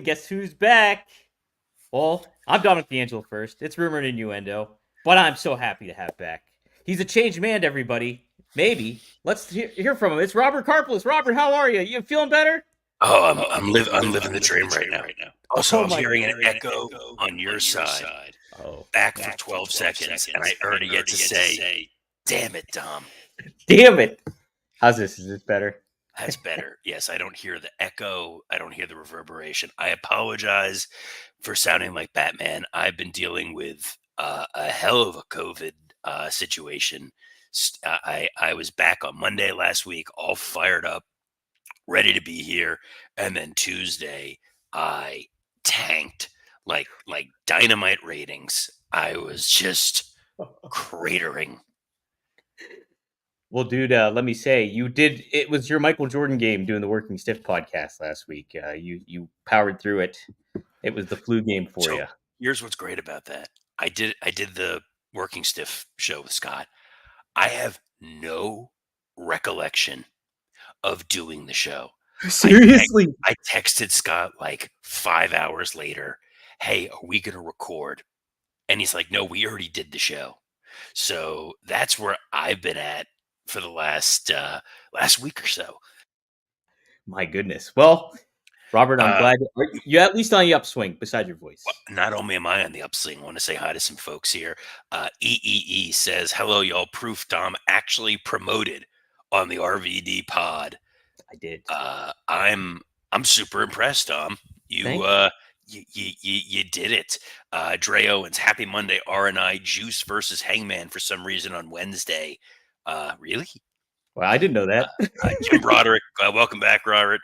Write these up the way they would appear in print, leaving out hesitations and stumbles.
guess who's back? Well, I'm Dominic D'Angelo first. It's rumored innuendo, but I'm so happy to have back. He's a changed man, everybody. Maybe. Let's hear from him. It's Robert Karplis. Robert, how are you? You feeling better? Oh, I'm living the dream right now. Also, Oh I'm my hearing an god. echo on your side, Oh, back for 12 seconds, and I already get to say, damn it, Dom. damn it. How's this? Is this better? That's better. Yes, I don't hear the echo. I don't hear the reverberation. I apologize for sounding like Batman. I've been dealing with a hell of a COVID situation. I was back on Monday last week, all fired up, ready to be here, and then Tuesday I tanked like dynamite ratings. I was just cratering. Well, dude, let me say, you did. It was your Michael Jordan game doing the Working Stiff podcast last week. You powered through it. It was the flu game for So you. here's what's great about that. I did the Working Stiff show with Scott. I have no recollection of doing the show. I te- Seriously? I texted Scott like 5 hours later, "Hey, are we gonna record?" And he's like, "No, we already did the show." So that's where I've been at for the last week or so. My goodness. Well, Robert, I'm Uh, glad you're at least on the upswing. Besides your well, voice, not only am I on the upswing, I want to say hi to some folks here. EEE says, "Hello, y'all. Proof Dom actually promoted on the RVD pod." I did. I'm super impressed, Dom. You Thank you. you did it. Dre Owens, happy Monday. R&I Juice versus Hangman for some reason on Wednesday. Really? Well, I didn't know Uh, that. Jim Broderick, welcome back, Robert.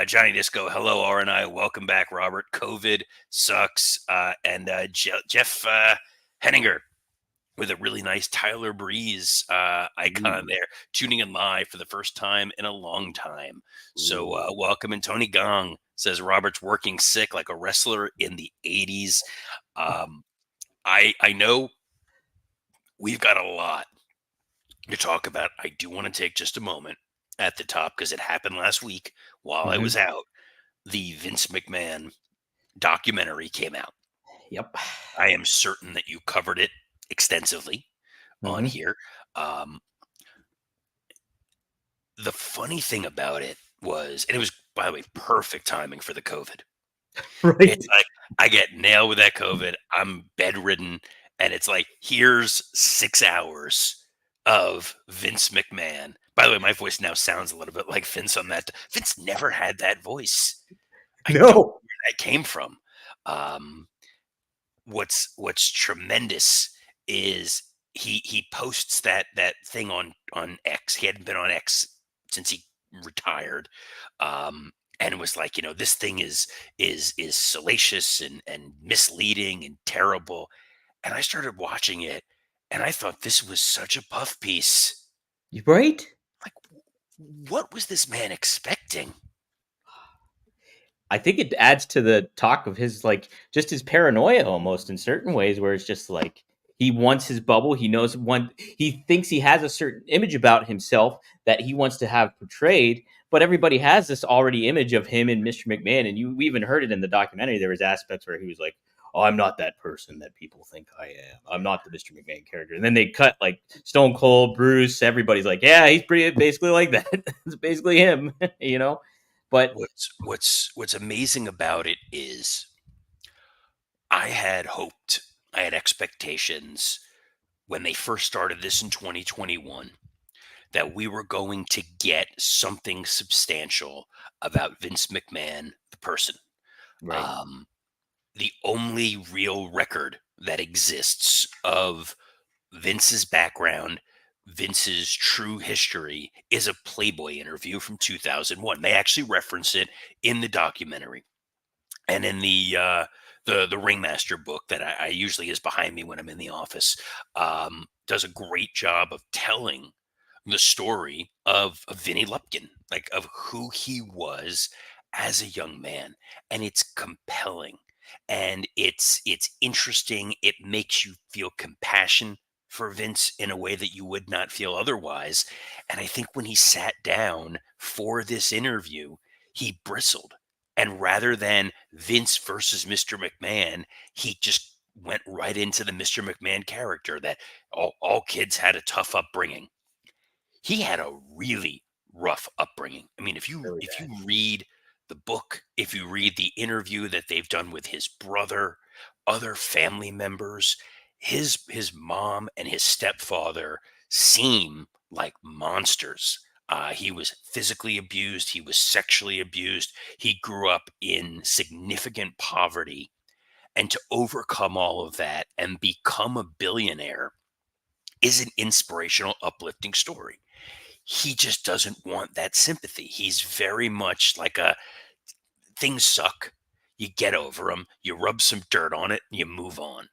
Johnny Disco, hello, R&I. Welcome back, Robert. COVID sucks. And Jeff Henninger with a really nice Tyler Breeze icon Ooh, there, tuning in live for the first time in a long time. So ooh. welcome. And Tony Gong says Robert's working sick like a wrestler in the 80s. Um, I know we've got a lot to talk about. I do want to take just a moment at the top because it happened last week while I was Mhm. out. The Vince McMahon documentary came out. Yep. I am certain that you covered it extensively on Hmm. here. Um, the funny thing about it was, and it was, by the way, perfect timing for the COVID. Right. It's like I get nailed with that COVID. I'm bedridden, and it's like here's 6 hours of Vince McMahon. By the way, my voice now sounds a little bit like Vince on that. Vince never had that voice. I don't know No. where that came from. Um, what's tremendous is he posts that thing on X. He hadn't been on X since he retired. And it was like, this thing is salacious and misleading and terrible. And I started watching it and I thought this was such a puff piece. You right? Like, what was this man expecting? I think it adds to the talk of his just his paranoia almost in certain ways where it's just like he wants his bubble. He knows one he thinks he has a certain image about himself that he wants to have portrayed, but everybody has this already image of him and Mr. McMahon. And we even heard it in the documentary. There was aspects where he was like, "Oh, I'm not that person that people think I am. I'm not the Mr. McMahon character." And then they cut like Stone Cold, Bruce, everybody's like, "Yeah, he's pretty basically like that." It's basically him, you know? But What's amazing about it is I had hoped, I had expectations when they first started this in 2021 that we were going to get something substantial about Vince McMahon, the person. right. Um, the only real record that exists of Vince's background, Vince's true history, is a Playboy interview from 2001. They actually reference it in the documentary and in the Ringmaster book that I usually is behind me when I'm in the office. Does a great job of telling the story of Vinny Lupkin, like of who he was as a young man, and it's compelling and it's interesting. It makes you feel compassion for Vince in a way that you would not feel otherwise. And I think when he sat down for this interview, he bristled. And rather than Vince versus Mr. McMahon, he just went right into the Mr. McMahon character that all kids had a tough upbringing. He had a really rough upbringing. I mean, Really if you bad. read the book, if you read the interview that they've done with his brother, other family members, his mom and his stepfather seem like monsters. He was physically abused. He was sexually abused. He grew up in significant poverty. And to overcome all of that and become a billionaire is an inspirational, uplifting story. He just doesn't want that sympathy. He's very much like a things suck. You get over them, you rub some dirt on it, and you move on.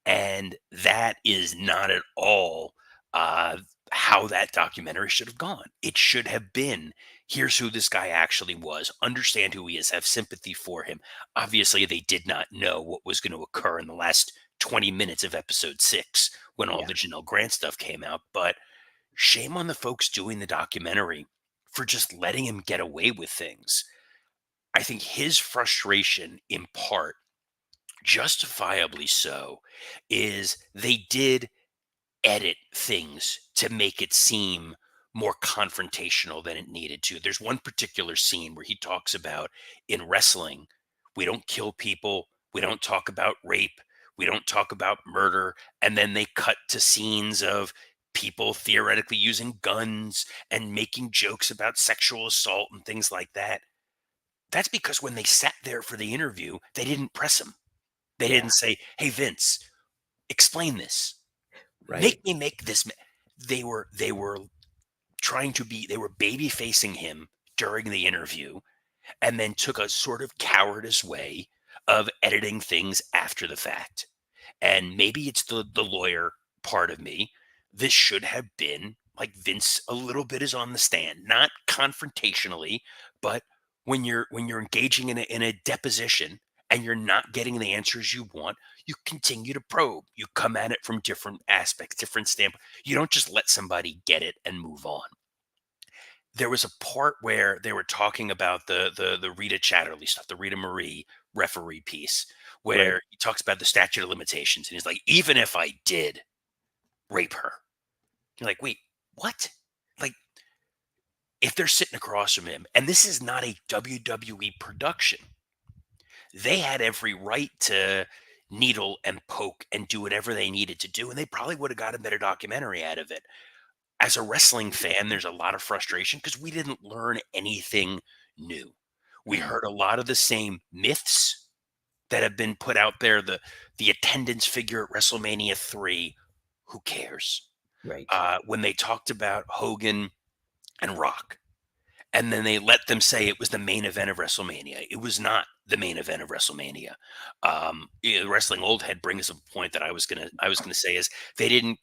And that is not at all uh, how that documentary should have gone. It should have been, here's who this guy actually was, understand who he is, have sympathy for him. Obviously, they did not know what was going to occur in the last 20 minutes of episode 6 when all Yeah. the Janelle Grant stuff came out. But shame on the folks doing the documentary for just letting him get away with things. I think his frustration, in part, justifiably so, is they did edit things to make it seem more confrontational than it needed to. There's one particular scene where he talks about in wrestling, we don't kill people, we don't talk about rape, we don't talk about murder. And then they cut to scenes of people theoretically using guns and making jokes about sexual assault and things like that. That's because when they sat there for the interview, they didn't press him. They Yeah. didn't say, "Hey Vince, explain this. Right. Make me make this." They were trying to be, they were baby facing him during the interview, and then took a sort of cowardice way of editing things after the fact. And maybe it's the lawyer part of me. This should have been like Vince a little bit is on the stand, not confrontationally, but when you're engaging in a deposition and you're not getting the answers you want, you continue to probe. You come at it from different aspects, different standpoints. You don't just let somebody get it and move on. There was a part where they were talking about the Rita Chatterley stuff, the Rita Marie referee piece, Right. where he talks about the statute of limitations, and he's like, "Even if I did rape her," you're like, "Wait, what?" Like, if they're sitting across from him, and this is not a WWE production, they had every right to needle and poke and do whatever they needed to do, and they probably would have got a better documentary out of it. As a wrestling fan, there's a lot of frustration because we didn't learn anything new. We Mm. heard a lot of the same myths that have been put out there. The attendance figure at WrestleMania 3, who cares? Right. When they talked about Hogan and Rock, and then they let them say it was the main event of WrestleMania. It was not the main event of WrestleMania. Wrestling old head brings up a point that I was gonna say is they didn't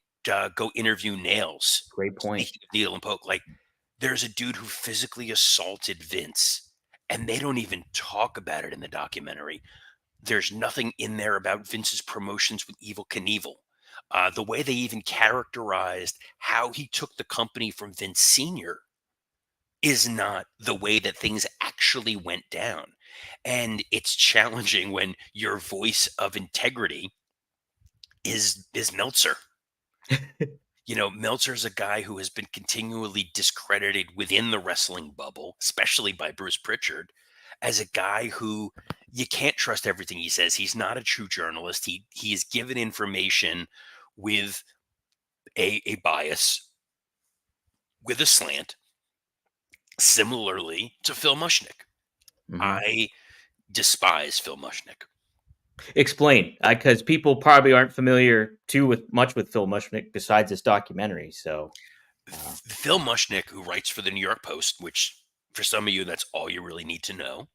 go interview Nails. Great point. Speaking of needle and poke, like there's a dude who physically assaulted Vince, and they don't even talk about it in the documentary. There's nothing in there about Vince's promotions with Evil Knievel. The way they even characterized how he took the company from Vince Sr. is not the way that things actually went down. And it's challenging when your voice of integrity is Meltzer. Meltzer's a guy who has been continually discredited within the wrestling bubble, especially by Bruce Pritchard, as a guy who you can't trust everything he says. He's not a true journalist. He is given information with a bias, with a slant, similarly to Phil Mushnick. Hmm. I despise Phil Mushnick. Explain, because people probably aren't familiar too with much with Phil Mushnick besides this documentary. So, Phil Mushnick, who writes for the New York Post, which for some of you, that's all you really need to know.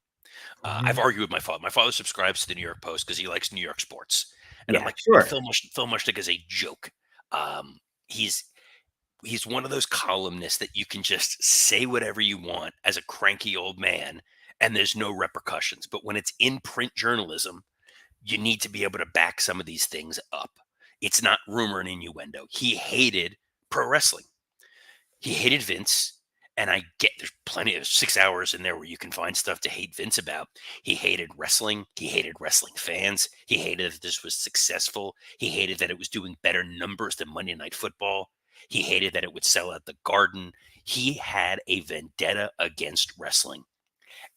I've mhm. argued with my father. My father subscribes to the New York Post because he likes New York sports, and I'm Yeah, like, sure. Phil Mushnick is a joke. Um, he's he's one of those columnists that you can just say whatever you want as a cranky old man, and there's no repercussions. But when it's in print journalism, you need to be able to back some of these things up. It's not rumor and innuendo. He hated pro wrestling. He hated Vince, And I get there's plenty of 6 hours in there where you can find stuff to hate Vince about. He hated wrestling. He hated wrestling fans. He hated that this was successful. He hated that it was doing better numbers than Monday Night Football. He hated that it would sell out the Garden. He had a vendetta against wrestling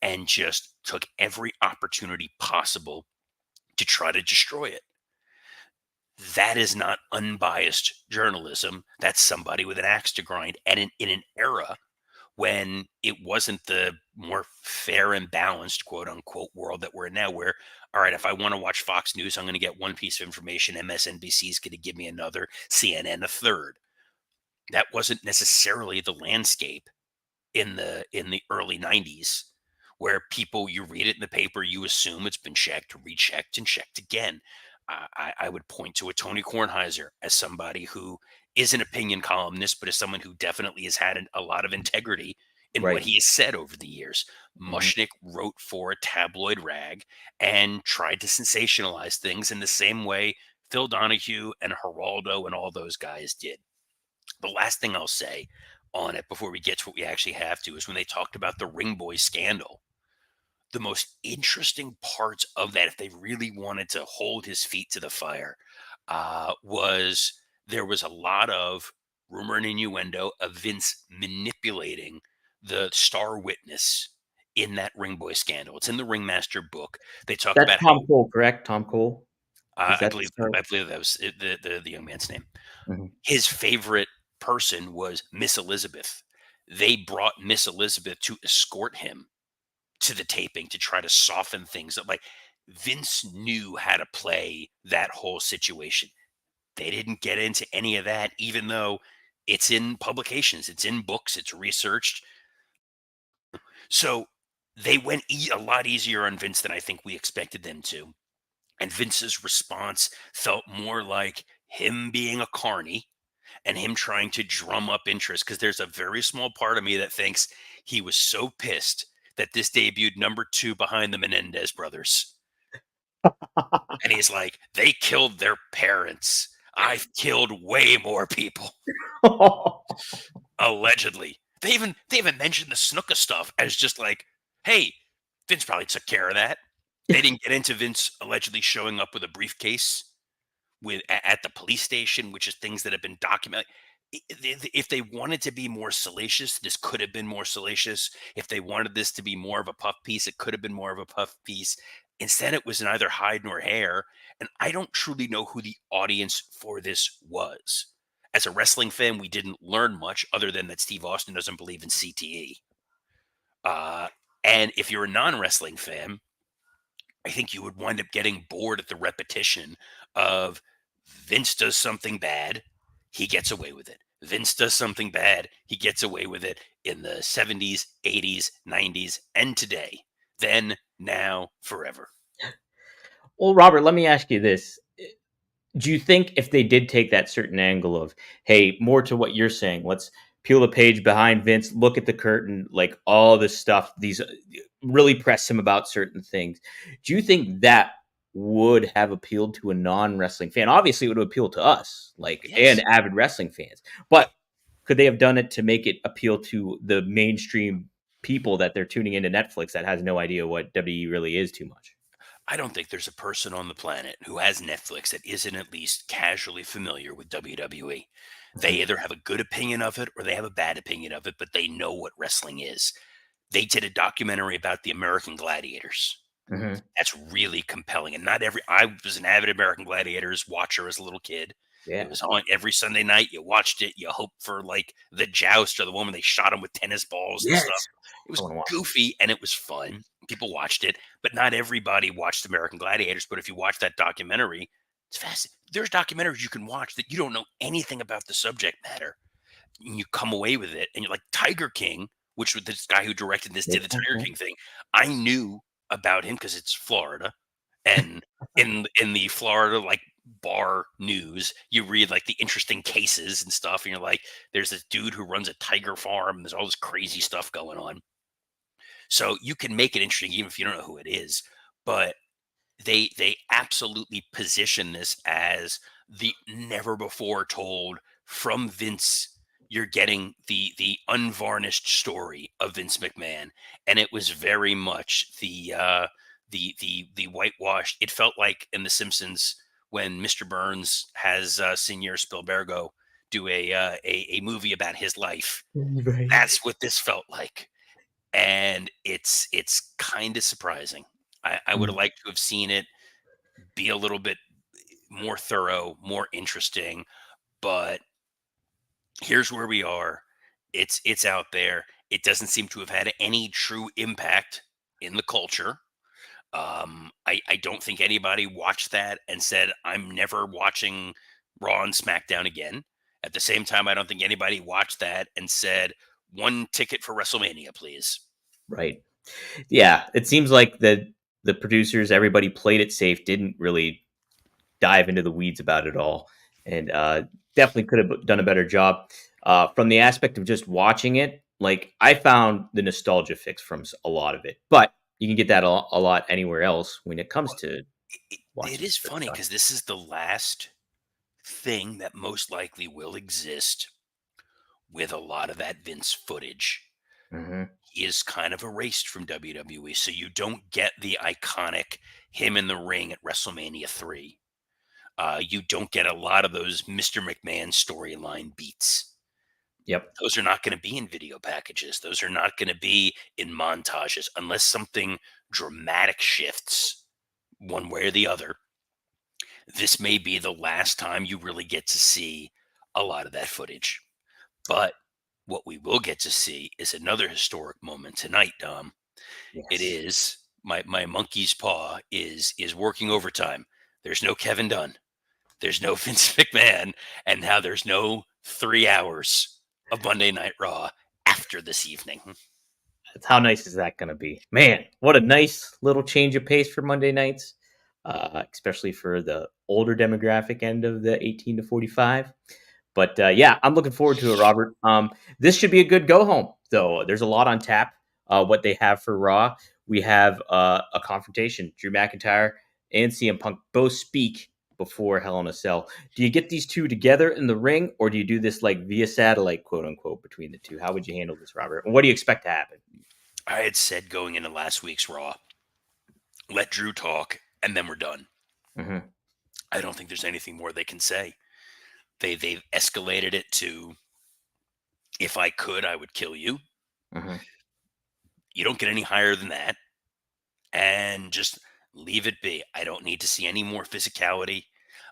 and just took every opportunity possible to try to destroy it. That is not unbiased journalism. That's somebody with an axe to grind. And in an era when it wasn't the more fair and balanced, quote unquote, world that we're in now, where, all right, if I want to watch Fox News, I'm going to get one piece of information. MSNBC is going to give me another, CNN a third. That wasn't necessarily the landscape in the early 90s, where people, you read it in the paper, you assume it's been checked, rechecked, and checked again. I would point to a Tony Kornheiser as somebody who is an opinion columnist, but is someone who definitely has had a lot of integrity in what Right. he has said over the years. Mhm. Mushnick wrote for a tabloid rag and tried to sensationalize things in the same way Phil Donahue and Geraldo and all those guys did. The last thing I'll say on it before we get to what we actually have to is when they talked about the Ring Boy scandal. The most interesting parts of that, if they really wanted to hold his feet to the fire, was there was a lot of rumor and innuendo of Vince manipulating the star witness in that Ring Boy scandal. It's in the Ringmaster book. They talk That's about how Tom Cole, correct? Tom Cole? Is I that the believe start? that was the young man's name. Mhm. His favorite person was Miss Elizabeth. They brought Miss Elizabeth to escort him to the taping to try to soften things up. Like Vince knew how to play that whole situation. They didn't get into any of that, even though it's in publications, it's in books, it's researched. So they went a lot easier on Vince than I think we expected them to. And Vince's response felt more like him being a carny and him trying to drum up interest, because there's a very small part of me that thinks he was so pissed that this debuted number 2 behind the Menendez brothers. And he's like, they killed their parents. I've killed way more people, allegedly. They even mentioned the Snuka stuff as just like, hey, Vince probably took care of that. They didn't get into Vince allegedly showing up with a briefcase at the police station, which is things that have been documented. If they wanted to be more salacious, this could have been more salacious. If they wanted this to be more of a puff piece, it could have been more of a puff piece. Instead, it was neither hide nor hair. And I don't truly know who the audience for this was. As a wrestling fan, we didn't learn much other than that Steve Austin doesn't believe in CTE. Uh, and if you're a non wrestling fan, I think you would wind up getting bored at the repetition of Vince does something bad, he gets away with it. Vince does something bad, he gets away with it in the 70s, 80s, 90s, and today. Then, now, forever. Well, Robert, let me ask you this. Do you think if they did take that certain angle of, hey, more to what you're saying, let's peel the page behind Vince, look at the curtain, like all this stuff, these really press him about certain things. Do you think that would have appealed to a non-wrestling fan? Obviously, it would appeal to us, like, and Yes. avid wrestling fans. Yeah. But could they have done it to make it appeal to the mainstream people that they're tuning into Netflix that has no idea what WWE really is too much? I don't think there's a person on the planet who has Netflix that isn't at least casually familiar with WWE. They Mhm. either have a good opinion of it or they have a bad opinion of it, but they know what wrestling is. They did a documentary about the American Gladiators. Mhm. That's really compelling. And not every I was an avid American Gladiators watcher as a little kid. It Yeah. was on every Sunday night. You watched it. You hoped for like the joust or the one when they shot him with tennis balls and stuff. Yes. It I was want to watch. goofy and it was fun. People watched it, but not everybody watched American Gladiators. But if you watch that documentary, it's fascinating. There's documentaries you can watch that you don't know anything about the subject matter, and you come away with it and you're like Tiger King, which was this guy who directed this, did Makes the sense, Tiger man. King thing. I knew about him because it's Florida, and in the Florida like bar news, you read like the interesting cases and stuff, and you're like, there's this dude who runs a tiger farm, and there's all this crazy stuff going on. So you can make it interesting even if you don't know who it is, but they absolutely position this as the never before told from Vince you're getting the unvarnished story of Vince McMahon, and it was very much the whitewashed. It felt like in The Simpsons when Mr. Burns has Senor Spielbergo do a movie about his life. Right. That's what this felt like, and it's kind of surprising. I would have Mm. liked to have seen it be a little bit more thorough, more interesting, but here's where we are. It's out there. It doesn't seem to have had any true impact in the culture. I don't think anybody watched that and said, I'm never watching Raw and SmackDown again. At the same time, I don't think anybody watched that and said, one ticket for WrestleMania, please. Right. Yeah, it seems like the producers, everybody played it safe, didn't really dive into the weeds about it all, and definitely could have done a better job. From the aspect of just watching it, like I found the nostalgia fix from a lot of it, but you can get that a lot anywhere else when it comes to It watching is sports funny stuff. because this is the last thing that most likely will exist with a lot of that Vince footage. Hmm. He is kind of erased from WWE, so you don't get the iconic him in the ring at WrestleMania 3. You don't get a lot of those Mr. McMahon storyline beats. Yep. Those are not going to be in video packages. Those are not going to be in montages unless something dramatic shifts one way or the other. This may be the last time you really get to see a lot of that footage. But what we will get to see is another historic moment tonight, Dom. It Yes. is my monkey's paw is working overtime. There's no Kevin Dunn. There's no Vince McMahon, and now there's no 3 hours of Monday Night Raw after this evening. How nice is that going to be? Man, what a nice little change of pace for Monday nights, especially for the older demographic end of the 18 to 45. But yeah, I'm looking forward to it, Robert. This should be a good go home, though. There's a lot on tap. What they have for Raw, we have a confrontation. Drew McIntyre and CM Punk both speak before Hell in a Cell. Do you get these two together in the ring, or do you do this like via satellite, quote unquote, between the two? How would you handle this, Robert? And what do you expect to happen? I had said going into last week's Raw, let Drew talk, and then we're done. Hmm. I don't think there's anything more they can say. They've escalated it to if I could, I would kill you. Hmm. You don't get any higher than that, and just leave it be. I don't need to see any more physicality.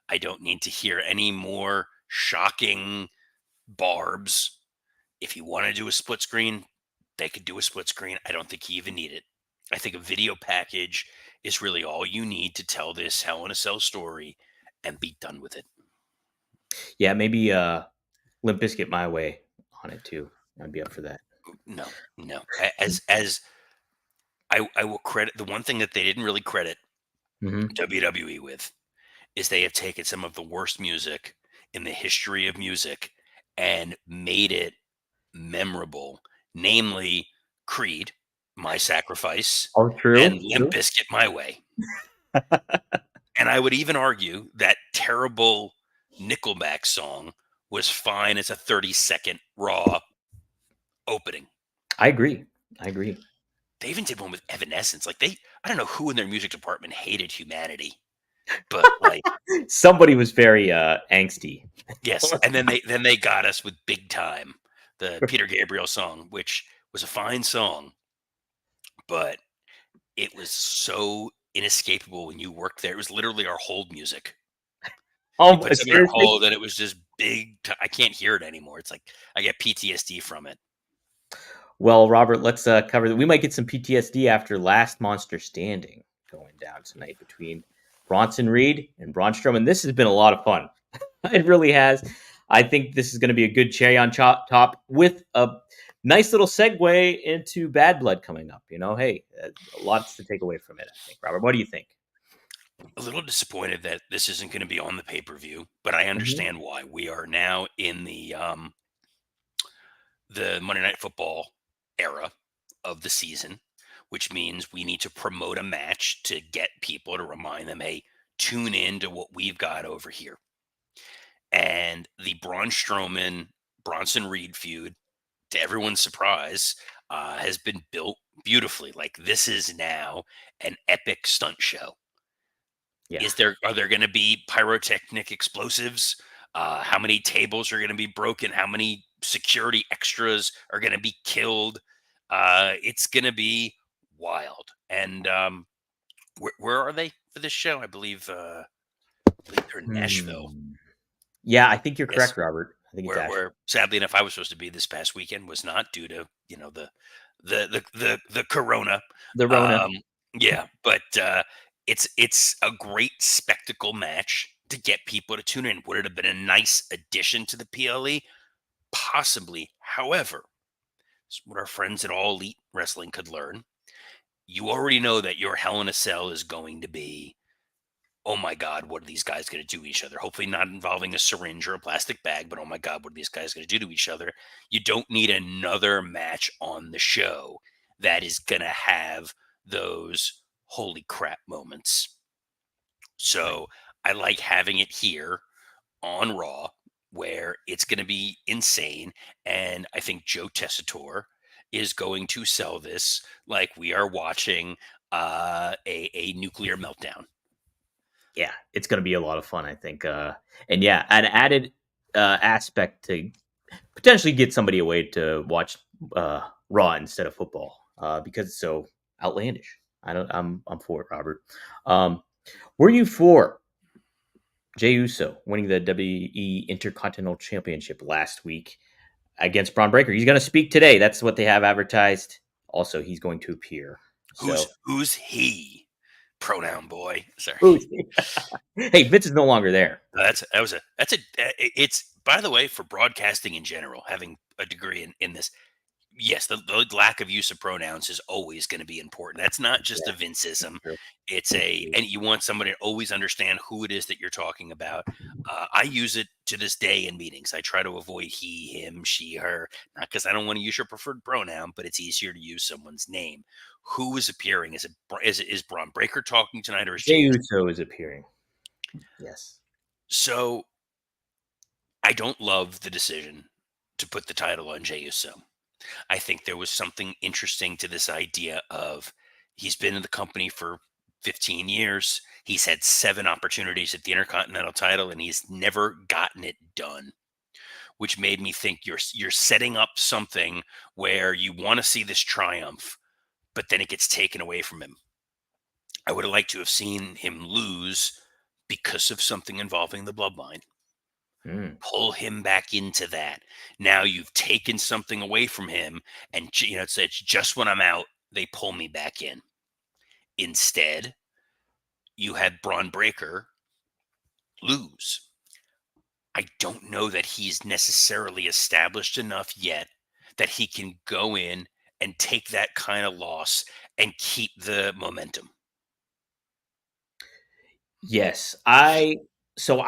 I don't need to hear any more shocking barbs. If you want to do a split screen, they could do a split screen. I don't think you even need it. I think a video package is really all you need to tell this Hell in a Cell story and be done with it. Yeah, maybe Limp Bizkit my way on it too. I'd be up for that. No, no. As I will credit the one thing that they didn't really credit Hmm. WWE with is they have taken some of the worst music in the history of music and made it memorable, namely Creed, My Sacrifice, Oh, and true, Limp true. Bizkit, My Way. And I would even argue that terrible Nickelback song was fine as a 30-second Raw opening. I agree. I agree. They even did one with Evanescence. Like I don't know who in their music department hated humanity, but like, Somebody was very angsty. yes. And then they got us with Big Time, the Peter Gabriel song, which was a fine song, but it was so inescapable when you worked there. It was literally our hold music. You Oh, put something on seriously? hold and it was just big. I can't hear it anymore. It's like I get PTSD from it. Well, Robert, let's cover that. We might get some PTSD after Last Monster Standing going down tonight between Bronson Reed and Braun Strowman. This has been a lot of fun. It really has. I think this is going to be a good cherry on top with a nice little segue into Bad Blood coming up. Hey, lots to take away from it, I think. Robert, what do you think? A little disappointed that this isn't going to be on the pay per view, but I Hmm. understand why. We are now in the Monday Night Football era of the season, which means we need to promote a match to get people to remind them, hey, tune in to what we've got over here. And the Braun Strowman Bronson Reed feud, to everyone's surprise, has been built beautifully. Like, this is now an epic stunt show. Yeah. Are there going to be pyrotechnic explosives? How many tables are going to be broken? How many security extras are going to be killed? It's going to be wild. And where are they for this show? I believe they're in Nashville. Hmm. Yeah, I think you're Yes, correct, Robert. I think it's where Asheville. sadly enough I was supposed to be this past weekend, was not, due to the corona. The Rona. Um, yeah, but it's a great spectacle match to get people to tune in. Would it have been a nice addition to the PLE? Possibly. However, it's what our friends at All Elite Wrestling could learn. You already know that your Hell in a Cell is going to be, oh my God, what are these guys going to do to each other? Hopefully, not involving a syringe or a plastic bag, but oh my God, what are these guys going to do to each other? You don't need another match on the show that is going to have those holy crap moments. Right. So I like having it here on Raw, where it's going to be insane. And I think Joe Tessitore is going to sell this like we are watching a nuclear meltdown. Yeah, it's gonna be a lot of fun, I think. And yeah, an added aspect to potentially get somebody away to watch Raw instead of football because it's so outlandish. I'm for it, Robert. Um, were you for Jey Uso winning the WWE Intercontinental Championship last week against Braun Breaker? He's going to speak today. That's what they have advertised. Also, he's going to appear. So, Who's he? Pronoun boy. Sorry. ooh, hey, Vince is no longer there. It's, by the way, for broadcasting in general, having a degree in this, yes, the lack of use of pronouns is always going to be important. That's not just a Yeah, Vinceism. true. And you want somebody to always understand who it is that you're talking about. I use it to this day in meetings. I try to avoid he, him, she, her, not because I don't want to use your preferred pronoun, but it's easier to use someone's name. Who is appearing? Is Braun Breaker talking tonight, or is Jey Jey Uso? Uso is appearing. Yes. So I don't love the decision to put the title on Jey Uso. I think there was something interesting to this idea of, he's been in the company for 15 years. He's had 7 opportunities at the Intercontinental title and he's never gotten it done, which made me think you're setting up something where you want to see this triumph, but then it gets taken away from him. I would have liked to have seen him lose because of something involving the bloodline. Mm. Pull him back into that. Now you've taken something away from him, and it's just when I'm out, they pull me back in. Instead, you had Braun Breaker lose. I don't know that he's necessarily established enough yet that he can go in and take that kind of loss and keep the momentum. Yes, I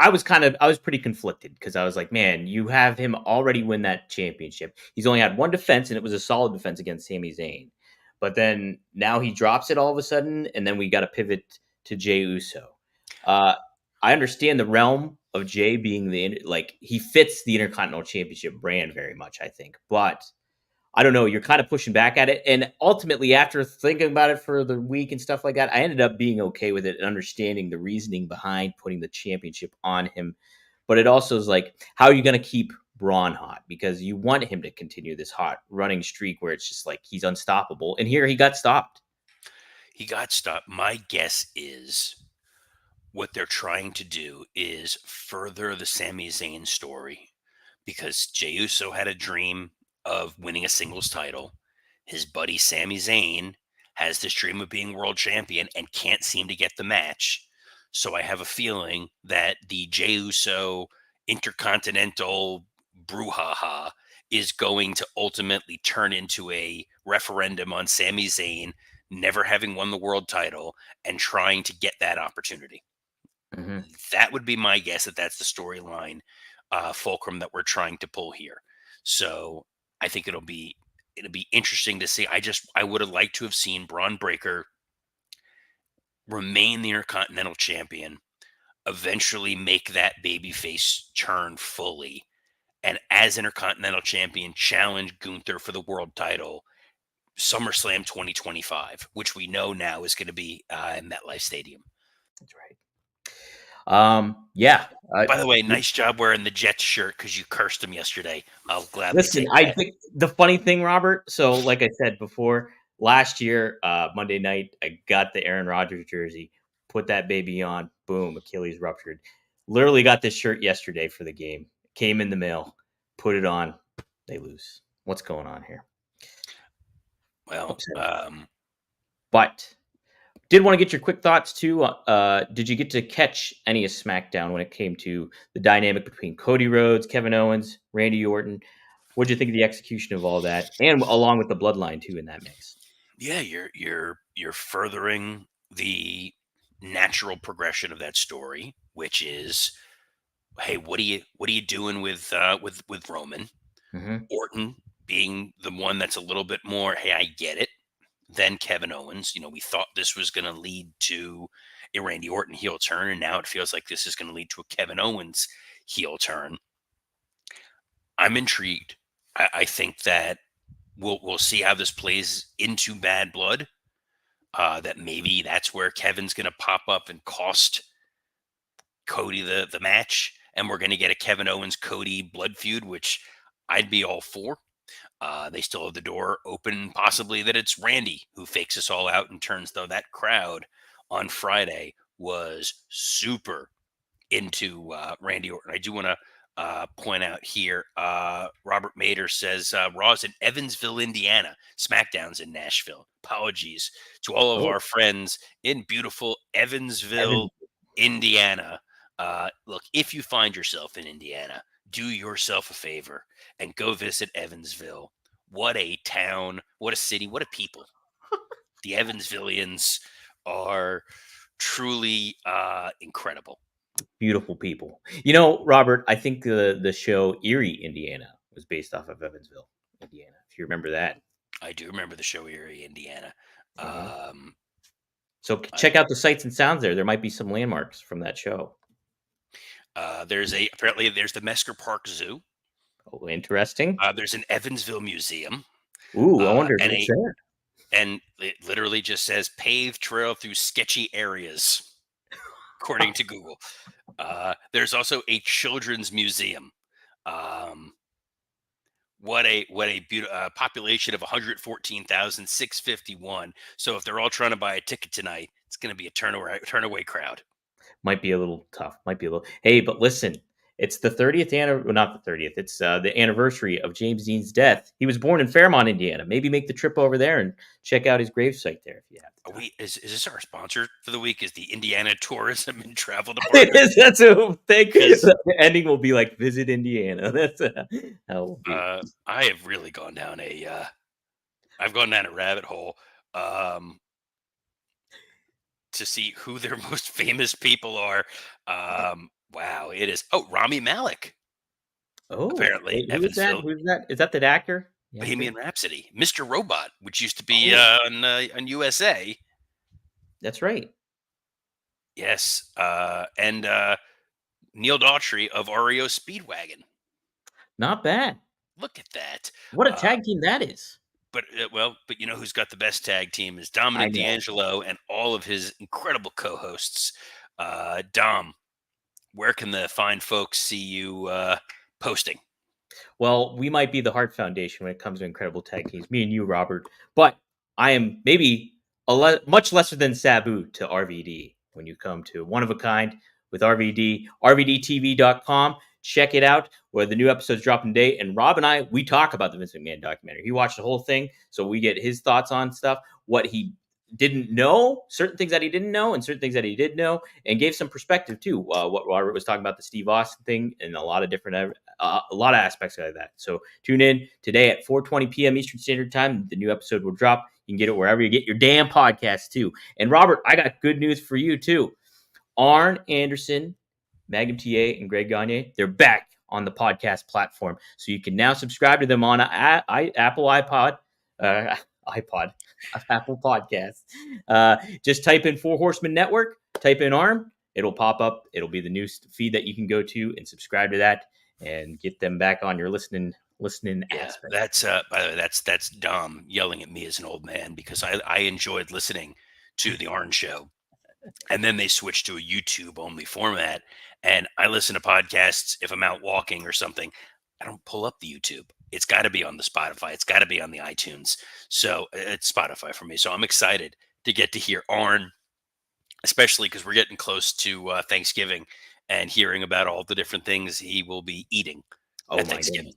was pretty conflicted because I was like, man, you have him already win that championship. He's only had one defense, and it was a solid defense against Sami Zayn. But then now he drops it all of a sudden, and then we got to pivot to Jey Uso. Uh, I understand the realm of Jay being like he fits the Intercontinental Championship brand very much, I think, but I don't know, you're kind of pushing back at it. And ultimately, after thinking about it for the week and stuff like that, I ended up being okay with it and understanding the reasoning behind putting the championship on him. But it also is like, how are you going to keep Braun hot? Because you want him to continue this hot running streak where it's just like he's unstoppable. And here he got stopped. He got stopped. My guess is what they're trying to do is further the Sami Zayn story, because Jey Uso had a dream of winning a singles title. His buddy Sami Zayn has this dream of being world champion and can't seem to get the match. So I have a feeling that the Jey Uso intercontinental brouhaha is going to ultimately turn into a referendum on Sami Zayn never having won the world title and trying to get that opportunity. Hmm. That would be my guess, that that's the storyline fulcrum that we're trying to pull here. So I think it'll be interesting to see. I would have liked to have seen Braun Breaker remain the Intercontinental Champion, eventually make that babyface turn fully, and as Intercontinental Champion challenge Gunther for the world title SummerSlam 2025, which we know now is going to be in MetLife Stadium. That's right. Yeah. By the way, nice job wearing the Jets shirt because you cursed them yesterday. I'll gladly Listen, take I that. think the funny thing, Robert. So, like I said before, last year, Monday night, I got the Aaron Rodgers jersey, put that baby on, boom, Achilles ruptured. Literally got this shirt yesterday for the game. Came in the mail, put it on, they lose. What's going on here? Well, But did want to get your quick thoughts too. Did you get to catch any of SmackDown when it came to the dynamic between Cody Rhodes, Kevin Owens, Randy Orton? What did you think of the execution of all that, and along with the bloodline too in that mix? yeah, you're furthering the natural progression of that story, which is, hey, what are you doing with Roman? Mm-hmm. Orton being the one that's a little bit more, hey, I get it, than Kevin Owens. We thought this was going to lead to a Randy Orton heel turn, and now it feels like this is going to lead to a Kevin Owens heel turn. I'm intrigued. I think that we'll see how this plays into Bad Blood. That maybe that's where Kevin's going to pop up and cost Cody the match, and we're going to get a Kevin Owens Cody blood feud, which I'd be all for. They still have the door open, possibly that it's Randy who fakes us all out and turns, though that crowd on Friday was super into Randy Orton. I do want to point out here, Robert Mader says Raw's in Evansville, Indiana. SmackDown's in Nashville. Apologies to all of Oh, our friends in beautiful Evan, Evansville, Indiana. Look, if you find yourself in Indiana, do yourself a favor and go visit Evansville. What a town, what a city, what a people. The Evansvillians are truly incredible. beautiful people. You know, Robert, I think the show Erie, Indiana, was based off of Evansville, Indiana. If you remember that. I do remember the show Erie, Indiana. Uh-huh. Um, So I, check out the sights and sounds there. There might be some landmarks from that show. apparently there's the Mesker Park Zoo. Oh, interesting. There's an Evansville Museum, Ooh, I wonder and what's there. it literally just says paved trail through sketchy areas, according to Google. There's also a children's museum. Um, what a beautiful population of 114,651. So if they're all trying to buy a ticket tonight, it's going to be a turn away crowd. Might be a little tough. Might be a little. Hey, but listen, it's the 30th anniversary. Well, not the 30th. It's the anniversary of James Dean's death. He was born in Fairmont, Indiana. Maybe make the trip over there and check out his gravesite there if you have the Are time. is this our sponsor for the week? Is the Indiana Tourism and Travel It Department? is. That's a thing. Because The ending will be like visit Indiana. That's how it will be. I have really gone down I've gone down a rabbit hole um, to see who their most famous people are. Wow, it is. Oh, Rami Malek, Oh, apparently wait, who is that? Evansville, Who's that? Is that the actor? The actor? Bohemian Rhapsody, Mr. Robot, which used to be Oh, on USA. that's right. Yes, and Neil Daughtry of REO Speedwagon. Not bad. Look at that. What a Uh, tag team that is. but you know who's got the best tag team is I Dominic know. D'Angelo and all of his incredible co-hosts. Dom, where can the fine folks see you posting? Well, we might be the Heart Foundation when it comes to incredible tag teams, me and you, Robert. But I am maybe much lesser than Sabu to RVD when you come to one of a kind with RVD, RVDTV.com. Check it out where the new episodes drop in today. And Rob and I, we talk about the Vince McMahon documentary. He watched the whole thing, so we get his thoughts on stuff, what he didn't know, certain things that he didn't know, and certain things that he did know, and gave some perspective too. What Robert was talking about the Steve Austin thing and a lot of different a lot of aspects of that. So tune in today at 4:20 p.m. Eastern Standard Time. The new episode will drop. You can get it wherever you get your damn podcasts too. And Robert, I got good news for you too. Arn Anderson, Magnum TA, and Greg Gagne, they're back on the podcast platform. So you can now subscribe to them on Apple iPod, Apple Podcasts. Just type in Four Horsemen Network, type in Arn, it'll pop up. It'll be the new feed that you can go to and subscribe to that. and get them back on your listening Yeah, aspect. that's by the way, that's Dom yelling at me as an old man because I enjoyed listening to the Orange Show, and then they switched to a YouTube only format. And I listen to podcasts if I'm out walking or something. I don't pull up the YouTube. It's got to be on the Spotify. It's got to be on the iTunes. So it's Spotify for me. So I'm excited to get to hear Arn, especially because we're getting close to Thanksgiving and hearing about all the different things he will be eating Oh at my Thanksgiving. goodness.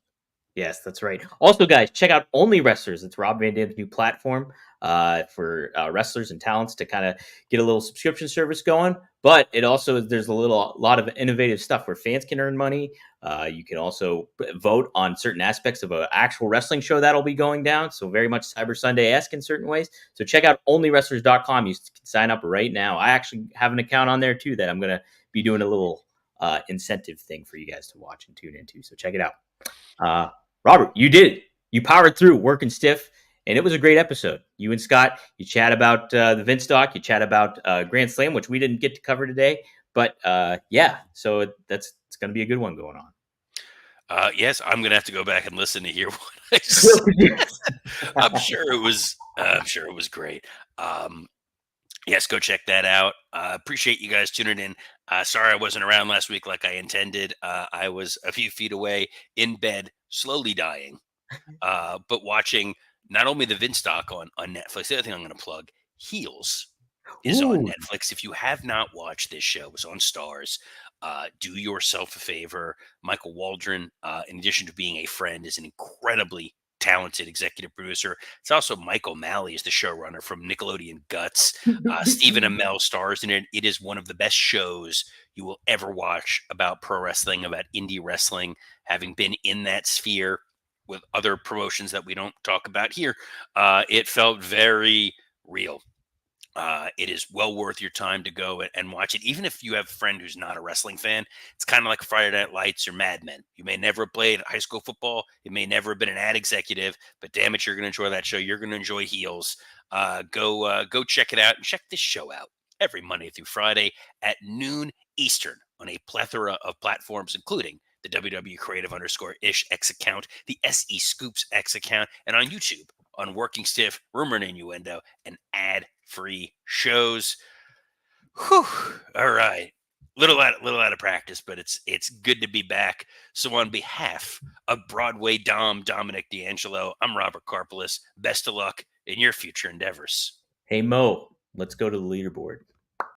Yes, that's right. Also, guys, check out Only Wrestlers. It's Rob Van Dam's new platform for wrestlers and talents to kind of get a little subscription service going. But it also there's lot of innovative stuff where fans can earn money. You can also vote on certain aspects of an actual wrestling show that'll be going down. So very much Cyber Sunday-esque in certain ways. So check out onlywrestlers.com. You can sign up right now. I actually have an account on there too that I'm going to be doing a little incentive thing for you guys to watch and tune into. So check it out. Uh, Robert, you did it. You powered through working stiff, and it was a great episode. You and Scott, you chat about the Vince doc, you chat about Grand Slam, which we didn't get to cover today. But yeah, so it's going to be a good one going on. Yes, I'm gonna have to go back and listen to hear what I said. I'm sure it was. I'm sure it was great. Um, yes, go check that out. Appreciate you guys tuning in. Sorry I wasn't around last week like I intended. I was a few feet away in bed, slowly dying, but watching not only the Vince doc on Netflix. The other thing I'm going to plug, Heels, is on Ooh, Netflix. If you have not watched this show, it's on Stars. Do yourself a favor. Michael Waldron, in addition to being a friend, is an incredibly talented executive producer. It's also Mike O'Malley is the showrunner from Nickelodeon Guts. Stephen Amell stars in it. It is one of the best shows you will ever watch about pro wrestling, about indie wrestling. Having been in that sphere with other promotions that we don't talk about here, it felt very real. It is well worth your time to go and watch it. Even if you have a friend who's not a wrestling fan, it's kind of like Friday Night Lights or Mad Men. You may never have played high school football. You may never have been an ad executive, but damn it, you're going to enjoy that show. You're going to enjoy Heels. Go check it out and check this show out every Monday through Friday at noon Eastern on a plethora of platforms, including the WWE Creative underscore ish X account, the SE Scoops X account, and on YouTube on Working Stiff, Rumor and Innuendo, and ad-free shows. Whew. All right. Little out of practice, but it's good to be back. So on behalf of Broadway Dom Dominic D'Angelo, I'm Robert Karpolis. Best of luck in your future endeavors. hey Mo, let's go to the leaderboard.